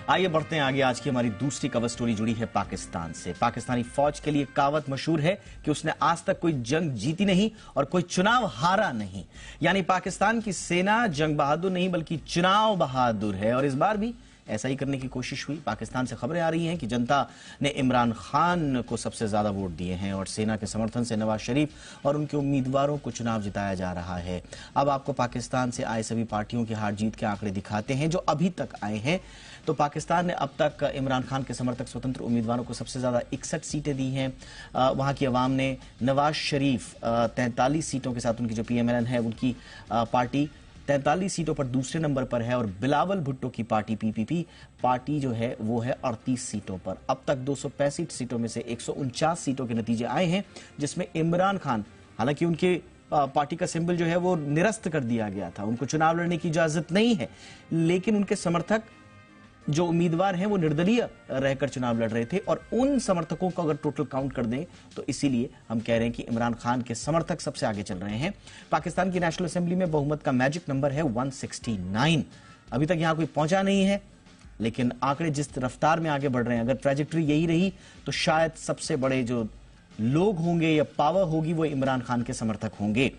आइए बढ़ते हैं आगे। आज की हमारी दूसरी कवर स्टोरी जुड़ी है पाकिस्तान से। पाकिस्तानी फौज के लिए कहावत मशहूर है कि उसने आज तक कोई जंग जीती नहीं और कोई चुनाव हारा नहीं। यानी पाकिस्तान की सेना जंग बहादुर नहीं बल्कि चुनाव बहादुर है और इस बार भी ऐसा ही करने की कोशिश हुई। पाकिस्तान से खबरें आ रही हैं कि जनता ने इमरान खान को सबसे ज्यादा वोट दिए हैं और सेना के समर्थन से नवाज शरीफ और उनके उम्मीदवारों को चुनाव जिताया जा रहा है। अब आपको पाकिस्तान से आए सभी पार्टियों की हार जीत के आंकड़े दिखाते हैं जो अभी तक आए हैं। तो पाकिस्तान ने अब तक इमरान खान के समर्थक स्वतंत्र उम्मीदवारों को सबसे ज्यादा 61 सीटें दी हैं। वहां की अवाम ने नवाज शरीफ 43 सीटों के साथ, उनकी जो PMLN है उनकी पार्टी 43 सीटों पर दूसरे नंबर पर है और बिलावल भुट्टो की पार्टी PPP पार्टी जो है वो है 38 सीटों पर। अब तक 265 सीटों में से 149 सीटों के नतीजे आए हैं जिसमें इमरान खान, हालांकि उनके पार्टी का सिंबल जो है वो निरस्त कर दिया गया था, उनको चुनाव लड़ने की इजाजत नहीं है, लेकिन उनके समर्थक जो उम्मीदवार हैं वो निर्दलीय रहकर चुनाव लड़ रहे थे और उन समर्थकों को अगर टोटल काउंट कर दें तो इसीलिए हम कह रहे हैं कि इमरान खान के समर्थक सबसे आगे चल रहे हैं। पाकिस्तान की नेशनल असेंबली में बहुमत का मैजिक नंबर है 169। अभी तक यहां कोई पहुंचा नहीं है, लेकिन आंकड़े जिस रफ्तार में आगे बढ़ रहे हैं, अगर ट्रैजेक्टरी यही रही तो शायद सबसे बड़े जो लोग होंगे या पावर होगी वो इमरान खान के समर्थक होंगे।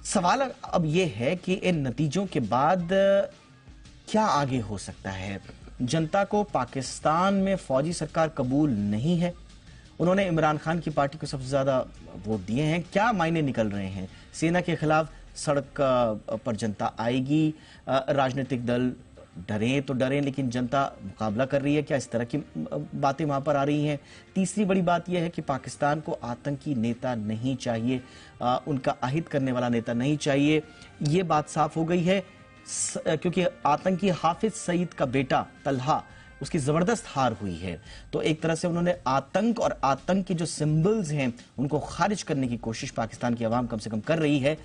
सवाल अब यह है कि इन नतीजों के बाद क्या आगे हो सकता है। जनता को पाकिस्तान में फौजी सरकार कबूल नहीं है। उन्होंने इमरान खान की पार्टी को सबसे ज्यादा वोट दिए हैं। क्या मायने निकल रहे हैं? सेना के खिलाफ सड़क पर जनता आएगी। राजनीतिक दल डरे तो डरे, लेकिन जनता मुकाबला कर रही है। क्या इस तरह की बातें वहां पर आ रही हैं? तीसरी बड़ी बात यह है कि पाकिस्तान को आतंकी नेता नहीं चाहिए, उनका अहित करने वाला नेता नहीं चाहिए। ये बात साफ हो गई है क्योंकि आतंकी हाफिज सईद का बेटा तलहा, उसकी जबरदस्त हार हुई है। तो एक तरह से उन्होंने आतंक और आतंक की जो सिंबल्स हैं उनको खारिज करने की कोशिश पाकिस्तान की आवाम कम से कम कर रही है।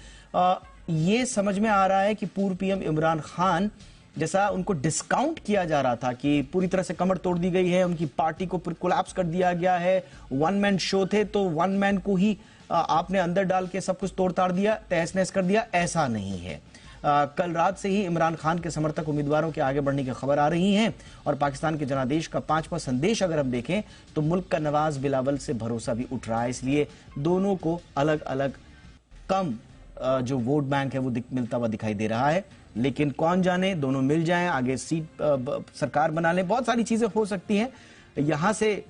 ये समझ में आ रहा है कि पूर्व PM इमरान खान जैसा उनको डिस्काउंट किया जा रहा था कि पूरी तरह से कमर तोड़ दी गई है, उनकी पार्टी को कोलैप्स कर दिया गया है, वन मैन शो थे तो वन मैन को ही आपने अंदर डाल के सब कुछ तोड़ ताड़ दिया, तहस नहस कर दिया, ऐसा नहीं है। कल रात से ही इमरान खान के समर्थक उम्मीदवारों के आगे बढ़ने की खबर आ रही हैं और पाकिस्तान के जनादेश का 5वां संदेश अगर हम देखें तो मुल्क का नवाज बिलावल से भरोसा भी उठ रहा है। इसलिए दोनों को अलग अलग कम जो वोट बैंक है वो मिलता हुआ दिखाई दे रहा है, लेकिन कौन जाने दोनों मिल जाएं, आगे सीट सरकार बना लें, बहुत सारी चीजें हो सकती हैं। यहां से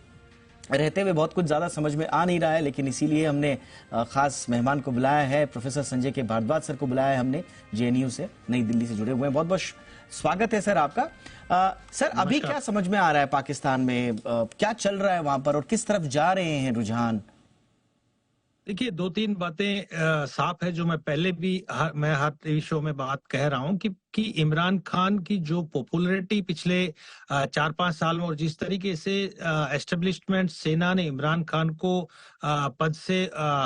रहते हुए बहुत कुछ ज्यादा समझ में आ नहीं रहा है, लेकिन इसीलिए हमने खास मेहमान को बुलाया है। प्रोफेसर संजय के भारद्वाज सर को बुलाया है हमने, JNU से, नई दिल्ली से जुड़े हुए हैं। बहुत बहुत स्वागत है सर आपका। सर अभी क्या समझ में आ रहा है पाकिस्तान में, क्या चल रहा है वहां पर और किस तरफ जा रहे हैं रुझान? देखिए, 2-3 बातें साफ है जो मैं पहले भी मैं हर टीवी शो में बात कह रहा हूं कि इमरान खान की जो पॉपुलैरिटी पिछले 4-5 साल में और जिस तरीके से एस्टेब्लिशमेंट सेना ने इमरान खान को पद से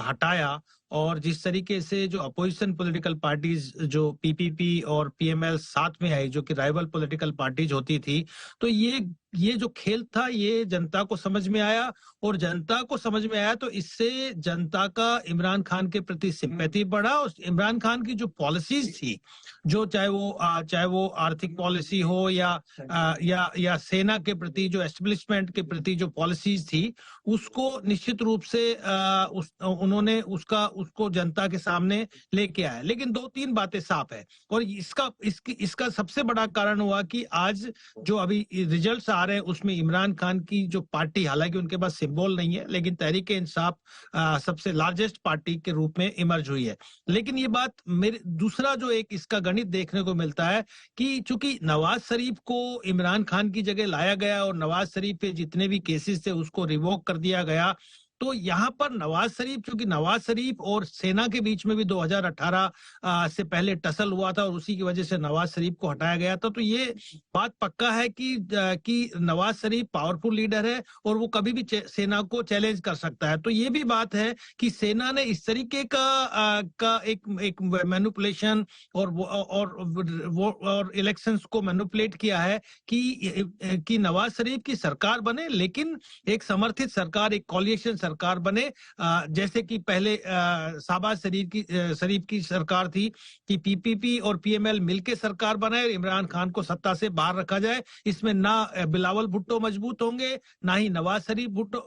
हटाया और जिस तरीके से जो अपोजिशन पॉलिटिकल पार्टीज जो PPP और PML साथ में आई जो कि राइवल पॉलिटिकल पार्टीज होती थी, तो ये जो खेल था ये जनता को समझ में आया और जनता को समझ में आया तो इससे जनता का इमरान खान के प्रति सिंपैथी बढ़ा और इमरान खान की जो पॉलिसीज थी, जो चाहे वो आर्थिक पॉलिसी हो या सेना के प्रति जो एस्टेब्लिशमेंट के प्रति जो पॉलिसीज थी उसको निश्चित रूप से उन्होंने उसको जनता के सामने लेके आया। लेकिन 2-3 बातें साफ है और इसका सबसे बड़ा कारण हुआ कि आज जो अभी रिजल्ट्स आ रहे हैं उसमें इमरान खान की जो पार्टी, हालांकि उनके पास सिंबल नहीं है, लेकिन तहरीक इंसाफ सबसे लार्जेस्ट पार्टी के रूप में इमर्ज हुई है। लेकिन ये बात दूसरा जो एक इसका गणित देखने को मिलता है कि चूंकि नवाज शरीफ को इमरान खान की जगह लाया गया और नवाज शरीफ पे जितने भी केसेस थे उसको रिवोक कर दिया गया, तो यहाँ पर नवाज शरीफ, क्योंकि नवाज शरीफ और सेना के बीच में भी 2018 से पहले टसल हुआ था और उसी की वजह से नवाज शरीफ को हटाया गया था, तो ये बात पक्का है कि नवाज शरीफ पावरफुल लीडर है और वो कभी भी सेना को चैलेंज कर सकता है। तो ये भी बात है कि सेना ने इस तरीके का एक मैनिपुलेशन और इलेक्शंस को मैनिपुलेट किया है कि नवाज शरीफ की सरकार बने, लेकिन एक समर्थित सरकार, एक कॉलिएशन सरकार बने, जैसे कि पहले शहबाज शरीफ की सरकार थी कि पीपीपी और पीएमएल मिलकर सरकार बनाए, इमरान खान को सत्ता से बाहर रखा जाए। इसमें ना बिलावल भुट्टो मजबूत होंगे, ना ही नवाज शरीफ भुट्टो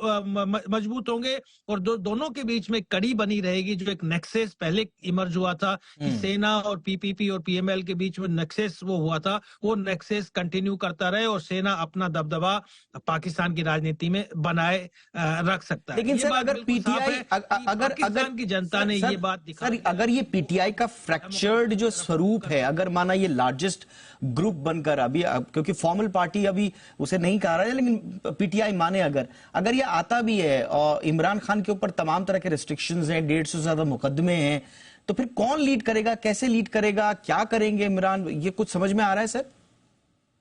मजबूत होंगे, और दोनों के बीच में कड़ी बनी रहेगी। जो एक नेक्सस पहले इमर्ज हुआ था कि सेना और पीपीपी और पीएमएल के बीच में नेक्सस वो हुआ था, वो नेक्सस कंटिन्यू करता रहे और सेना अपना दबदबा पाकिस्तान की राजनीति में बनाए रख सकता है। लेकिन सर अगर पीटीआई पाकिस्तान की जनता ने ये बात दिखा, अगर ये पीटीआई का फ्रैक्चर्ड जो स्वरूप है, अगर माना ये लार्जेस्ट ग्रुप बनकर अभी, क्योंकि फॉर्मल पार्टी अभी उसे नहीं कहा रहा है, लेकिन पीटीआई माने अगर ये आता भी है और इमरान खान के ऊपर तमाम तरह के रिस्ट्रिक्शंस हैं, 150 से ज्यादा मुकदमे हैं, तो फिर कौन लीड करेगा, कैसे लीड करेगा, क्या करेंगे इमरान, ये कुछ समझ में आ रहा है सर?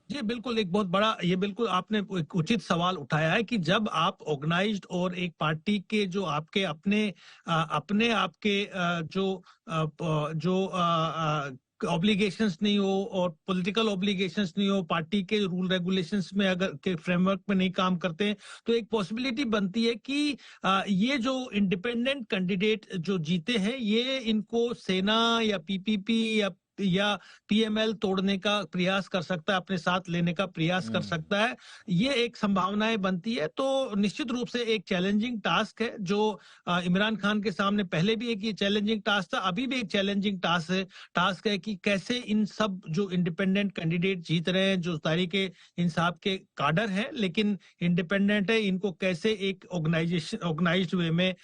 जी बिल्कुल, एक बहुत बड़ा, ये बिल्कुल आपने एक उचित सवाल उठाया है कि जब आप ऑर्गेनाइज्ड और एक पार्टी के जो आपके अपने आपके जो ऑब्लिगेशंस नहीं हो और पॉलिटिकल ऑब्लिगेशंस नहीं हो, पार्टी के रूल रेगुलेशंस में अगर के फ्रेमवर्क में नहीं काम करते हैं, तो एक पॉसिबिलिटी बनती है कि ये जो इंडिपेंडेंट कैंडिडेट जो जीते हैं, ये इनको सेना या पीपीपी या पीएमएल तोड़ने का प्रयास कर सकता है, अपने साथ लेने का प्रयास कर सकता है। ये एक संभावनाएं बनती है। तो निश्चित रूप से एक चैलेंजिंग टास्क है जो इमरान खान के सामने पहले भी एक ये चैलेंजिंग टास्क था, अभी भी एक चैलेंजिंग टास्क है कि कैसे इन सब जो इंडिपेंडेंट कैंडिडेट जीत रहे हैं, जो तहरीक-ए-इंसाफ के काडर हैं लेकिन इंडिपेंडेंट है, इनको कैसे एक ऑर्गेनाइज्ड वे में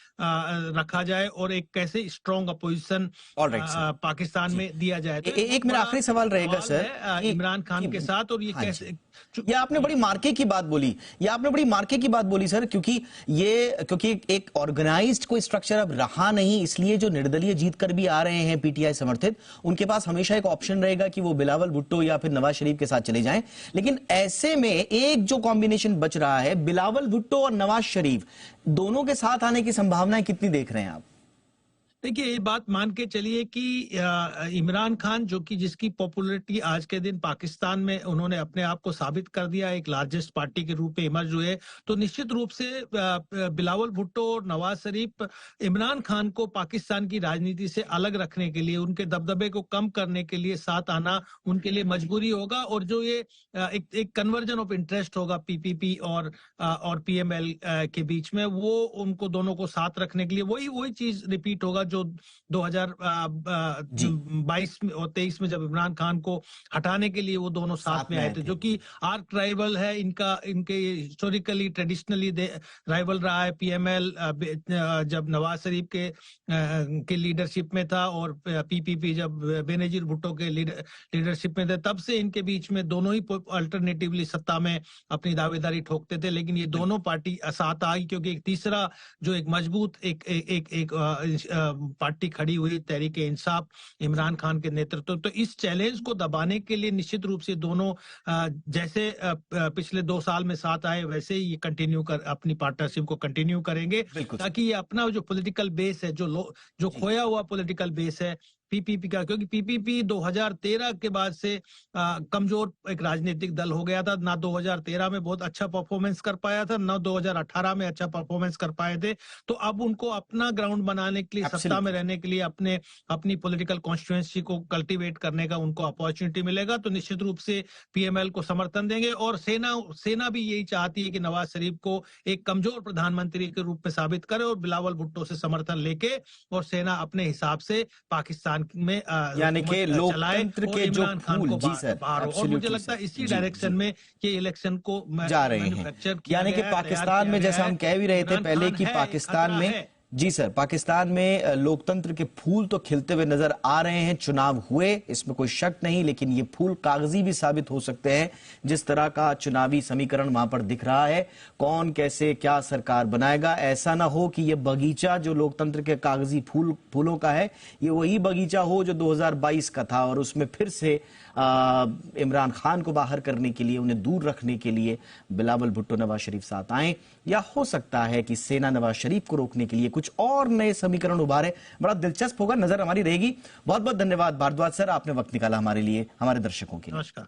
रखा जाए और एक कैसे स्ट्रॉन्ग अपोजिशन पाकिस्तान में दिया जाए। एक मेरा आखिरी सवाल रहेगा सर इमरान खान के साथ, और ये कैसे, ये आपने बड़ी मार्के की बात बोली, सर, क्योंकि एक ऑर्गेनाइज्ड कोई स्ट्रक्चर अब रहा नहीं, इसलिए जो निर्दलीय जीत कर भी आ रहे हैं पीटीआई समर्थित, उनके पास हमेशा एक ऑप्शन रहेगा कि वो बिलावल भुट्टो या फिर नवाज शरीफ के साथ चले जाएं। लेकिन ऐसे में एक जो कॉम्बिनेशन बच रहा है, बिलावल भुट्टो और नवाज शरीफ, दोनों के साथ आने की संभावनाएं कितनी देख रहे हैं आप? देखिए, ये बात मान के चलिए कि इमरान खान जो कि जिसकी पॉपुलैरिटी आज के दिन पाकिस्तान में उन्होंने अपने आप को साबित कर दिया, एक लार्जेस्ट पार्टी के रूप में इमर्ज हुए, तो निश्चित रूप से बिलावल भुट्टो और नवाज शरीफ इमरान खान को पाकिस्तान की राजनीति से अलग रखने के लिए, उनके दबदबे को कम करने के लिए साथ आना उनके लिए मजबूरी होगा। और जो ये एक कन्वर्जन ऑफ इंटरेस्ट होगा पीपीपी और पीएमएल के बीच में, वो उनको दोनों को साथ रखने के लिए वही चीज रिपीट होगा जो 2022 में और 23 में जब इमरान खान को हटाने के लिए वो दोनों साथ में आए थे, जो कि आर्क राइवल है इनके हिस्टोरिकली ट्रेडिशनली राइवल रहा है। पीएमएल जब नवाज शरीफ के लीडरशिप में था और पीपीपी जब बेनजीर भुट्टो के लीडरशिप में थे, तब से इनके बीच में दोनों ही अल्टरनेटिवली सत्ता में अपनी दावेदारी ठोकते थे। लेकिन ये दोनों पार्टी साथ आई क्योंकि एक तीसरा जो एक मजबूत एक पार्टी खड़ी हुई, तहरीक-ए-इंसाफ, इमरान खान के नेतृत्व। तो इस चैलेंज को दबाने के लिए निश्चित रूप से दोनों जैसे पिछले 2 साल में साथ आए, वैसे ही ये कंटिन्यू कर अपनी पार्टनरशिप को कंटिन्यू करेंगे, ताकि ये अपना जो पॉलिटिकल बेस है, जो खोया हुआ पॉलिटिकल बेस है पीपीपी का, क्योंकि पीपीपी 2013 के बाद से कमजोर एक राजनीतिक दल हो गया था। ना 2013 में बहुत अच्छा परफॉर्मेंस कर पाया था, ना 2018 में अच्छा परफॉर्मेंस कर पाए थे। तो अब उनको अपना ग्राउंड बनाने के लिए, सत्ता में रहने के लिए, अपनी पॉलिटिकल कॉन्स्टिट्यूएंसी को कल्टीवेट करने का उनको अपॉर्चुनिटी मिलेगा। तो निश्चित रूप से पीएमएल को समर्थन देंगे। और सेना भी यही चाहती है कि नवाज शरीफ को एक कमजोर प्रधानमंत्री के रूप में साबित करे और बिलावल भुट्टो से समर्थन लेके और सेना अपने हिसाब से पाकिस्तान में यानी कि लोकतंत्र के जो फूल, जी सर, और मुझे लगता है इसी डायरेक्शन में कि इलेक्शन को जा रहे हैं। यानी कि पाकिस्तान में, जैसा हम कह भी रहे थे पहले कि पाकिस्तान में, जी सर, पाकिस्तान में लोकतंत्र के फूल तो खिलते हुए नजर आ रहे हैं। चुनाव हुए, इसमें कोई शक नहीं, लेकिन ये फूल कागजी भी साबित हो सकते हैं। जिस तरह का चुनावी समीकरण वहां पर दिख रहा है, कौन कैसे क्या सरकार बनाएगा, ऐसा ना हो कि ये बगीचा जो लोकतंत्र के कागजी फूलों का है, ये वही बगीचा हो जो 2022 का था और उसमें फिर से इमरान खान को बाहर करने के लिए, उन्हें दूर रखने के लिए बिलावल भुट्टो, नवाज शरीफ साथ आए, या हो सकता है कि सेना नवाज शरीफ को रोकने के लिए कुछ और नए समीकरण उभारे। बड़ा दिलचस्प होगा, नजर हमारी रहेगी। बहुत बहुत धन्यवाद भारद्वाज सर, आपने वक्त निकाला हमारे लिए, हमारे दर्शकों के लिए। नमस्कार।